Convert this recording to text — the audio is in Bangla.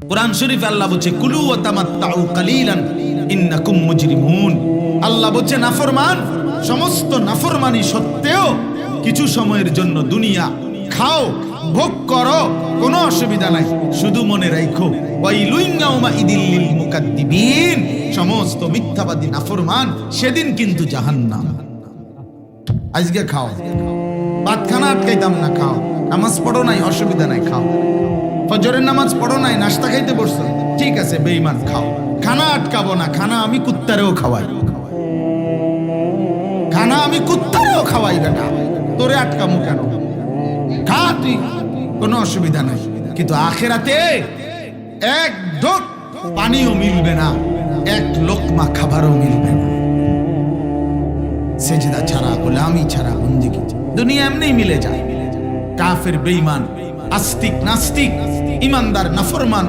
কোরআন শরীফ আল্লাহ বলছে কুলু ওয়া তামাত্তাউ কালিলান ইন্নাকুম মুজরিমুন। আল্লাহ বলছে নাফরমান, সমস্ত নাফরমানি সত্ত্বেও কিছু সময়ের জন্য দুনিয়া খাও, ভোগ করো, কোনো অসুবিধা নাই, শুধু মনে রাখো ওয়াইলুন ইয়াউমাইদিল লিল মুকাদ্দিবিন, সমস্ত মিথ্যাবাদী নাফরমান সেদিন কিন্তু জাহান্নাম। আজকে খাও, ভাত খানা আটকাইতাম না, খাও, নামাজ পড়ো নাই, অসুবিধা নাই, খাও, ফজরের নামাজ পড়ো নাই, নাস্তা খাইতে বসছো, ঠিক আছে, বেঈমান, খাও, খানা আটকাবো না, খানা আমি কুত্তারেও খাওয়াই, খানা আমি কুত্তারেও খাওয়াই, বেটা তোরে আটকামু কেন, খা তুই, কোনো অসুবিধা নাই। কিন্তু আখিরাতে এক ঢোক পানিও মিলবে না, এক লোকমা খাবারও মিলবে না, সেজদা ছাড়া, গোলামি ছাড়া, বন্দেগী। দুনিয়া এমনি মিলে যায়। কাফের, বেঈমান, আস্তিক, নাস্তিক, ইমানদার, নাফরমান